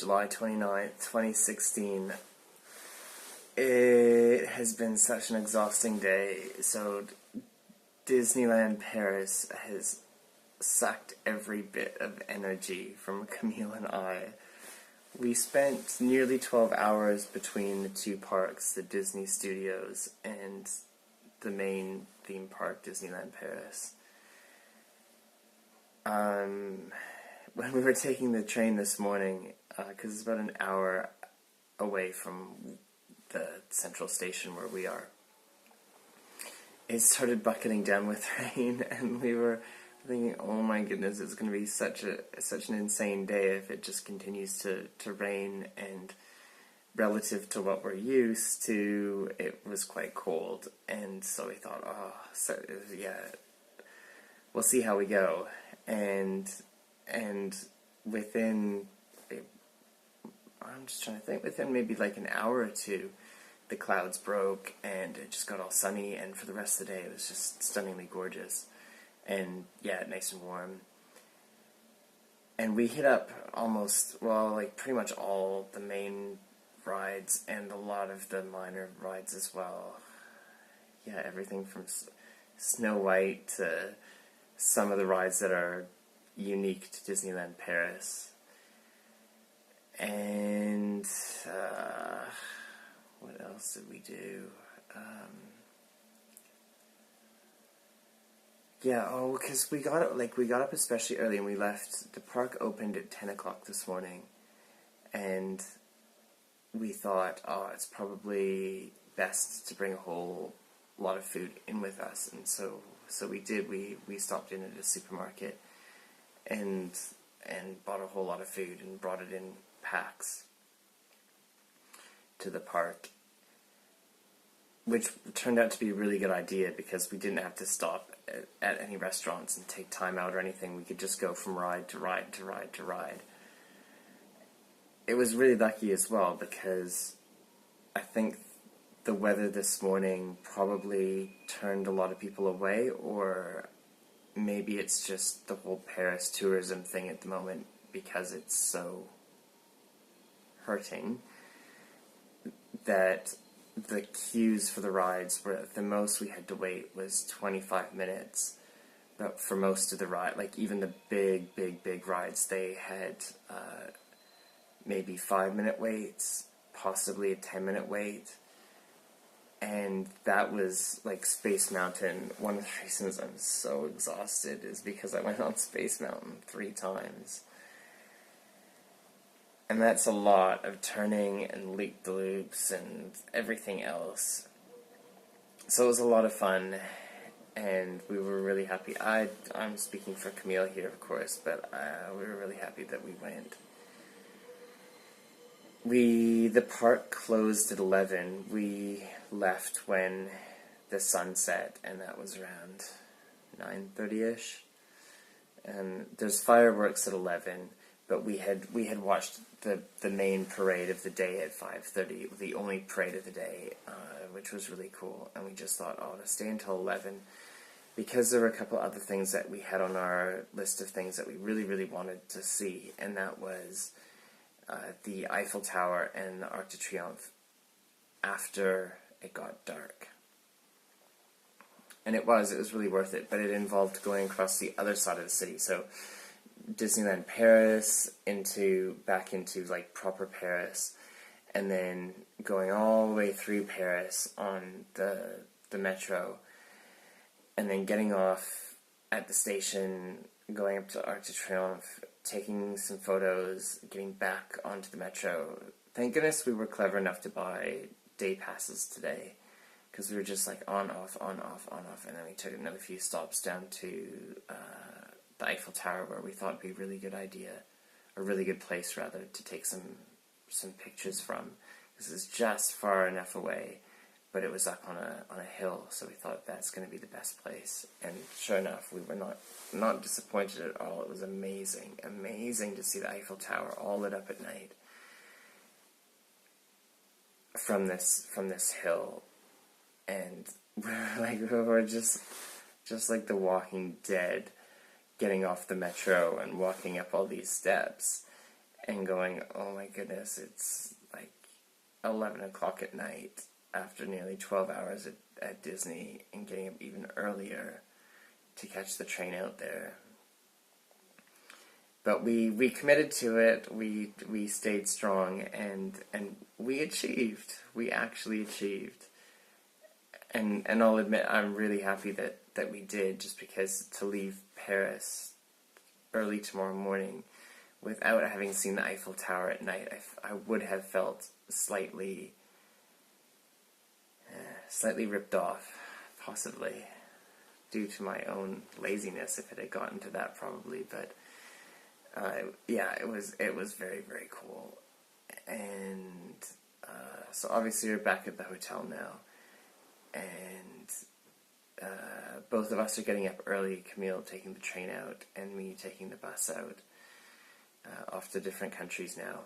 July 29th, 2016. It has been such an exhausting day. So, Disneyland Paris has sucked every bit of energy from Camille and I. We spent nearly 12 hours between the two parks, the Disney Studios and the main theme park, Disneyland Paris. When we were taking the train this morning, because it's about an hour away from the central station where we are, it started bucketing down with rain, and we were thinking, oh my goodness, it's going to be such an insane day if it just continues to rain, and relative to what we're used to, it was quite cold, and so we thought, we'll see how we go, and within, I'm just trying to think, within maybe like an hour or two, the clouds broke, and it just got all sunny, and for the rest of the day it was just stunningly gorgeous, and yeah, nice and warm. And we hit up pretty much all the main rides, and a lot of the minor rides as well. Yeah, everything from Snow White to some of the rides that are unique to Disneyland Paris. And what else did we do? Because we got up especially early, and we left. The park opened at 10 o'clock this morning, and we thought, it's probably best to bring a whole lot of food in with us, and so we did. We stopped in at a supermarket and bought a whole lot of food and brought it in packs to the park, which turned out to be a really good idea because we didn't have to stop at any restaurants and take time out or anything. We could just go from ride to ride to ride to ride. It was really lucky as well because I think the weather this morning probably turned a lot of people away, or maybe it's just the whole Paris tourism thing at the moment because it's so hurting that the queues for the rides were, the most we had to wait was 25 minutes. But for most of the ride, like even the big rides, they had maybe 5-minute waits, possibly a 10-minute wait. And that was like Space Mountain. One of the reasons I'm so exhausted is because I went on Space Mountain 3 times. And that's a lot of turning and loop-de-loops and everything else. So it was a lot of fun, and we were really happy. I'm speaking for Camille here, of course, but we were really happy that we went. The park closed at 11. We left when the sun set, and that was around 9:30ish. And there's fireworks at 11. But we had watched the main parade of the day at 5:30, the only parade of the day, which was really cool. And we just thought, to stay until 11, because there were a couple other things that we had on our list of things that we really wanted to see, and that was the Eiffel Tower and the Arc de Triomphe after it got dark. And it was really worth it, but it involved going across the other side of the city, so Disneyland Paris back into like proper Paris, and then going all the way through Paris on the metro, and then getting off at the station, going up to Arc de Triomphe, taking some photos, getting back onto the metro. Thank goodness we were clever enough to buy day passes today, because we were just like on, off, and then we took another few stops down to the Eiffel Tower, where we thought would be a really good place to take some pictures from. This is just far enough away, but it was up on a hill, so we thought that's going to be the best place. And sure enough, we were not disappointed at all. It was amazing to see the Eiffel Tower all lit up at night from this hill, and we're just like the Walking Dead, getting off the metro and walking up all these steps, and going, oh my goodness, it's like 11 o'clock at night after nearly 12 hours at Disney, and getting up even earlier to catch the train out there. But we committed to it. We stayed strong, and we achieved. We actually achieved. And I'll admit, I'm really happy that we did, just because to leave Paris early tomorrow morning without having seen the Eiffel Tower at night, I would have felt slightly ripped off, possibly, due to my own laziness, if it had gotten to that, probably. But yeah, it was very, very cool. And so obviously we're back at the hotel now, and both of us are getting up early, Camille taking the train out, and me taking the bus out, off to different countries now.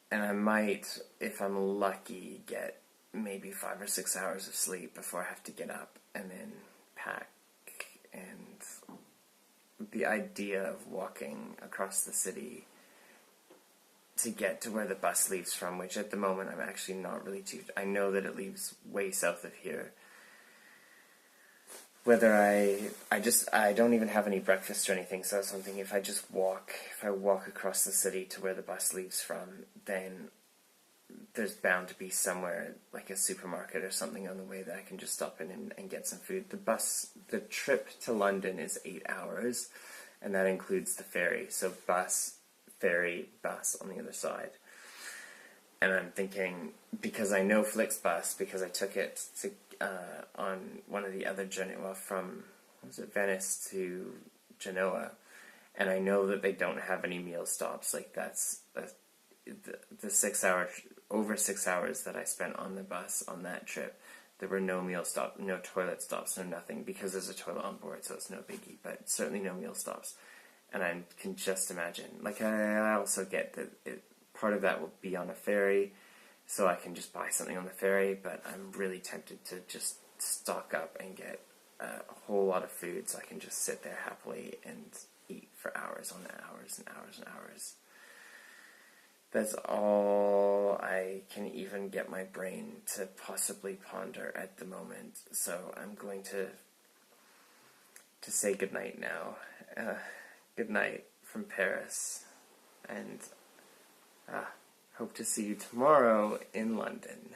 And I might, if I'm lucky, get maybe 5 or 6 hours of sleep before I have to get up and then pack. And the idea of walking across the city to get to where the bus leaves from, which at the moment I'm actually not really too... I know that it leaves way south of here. Whether I don't even have any breakfast or anything, so that's something. If I walk across the city to where the bus leaves from, then there's bound to be somewhere, like a supermarket or something on the way, that I can just stop in and get some food. The trip to London is 8 hours, and that includes the ferry. So bus, ferry, bus on the other side. And I'm thinking, because I know Flixbus, because I took it to on one of the other journey, from Venice to Genoa, and I know that they don't have any meal stops. Like, that's the 6 hour, over 6 hours that I spent on the bus on that trip. There were no meal stops, no toilet stops, no nothing, because there's a toilet on board, so it's no biggie. But certainly no meal stops, and I can just imagine. Like, I also get that part of that will be on a ferry, so I can just buy something on the ferry, but I'm really tempted to just stock up and get a whole lot of food so I can just sit there happily and eat for hours on hours and hours and hours. That's all I can even get my brain to possibly ponder at the moment, so I'm going to say goodnight now. Good night from Paris, and hope to see you tomorrow in London.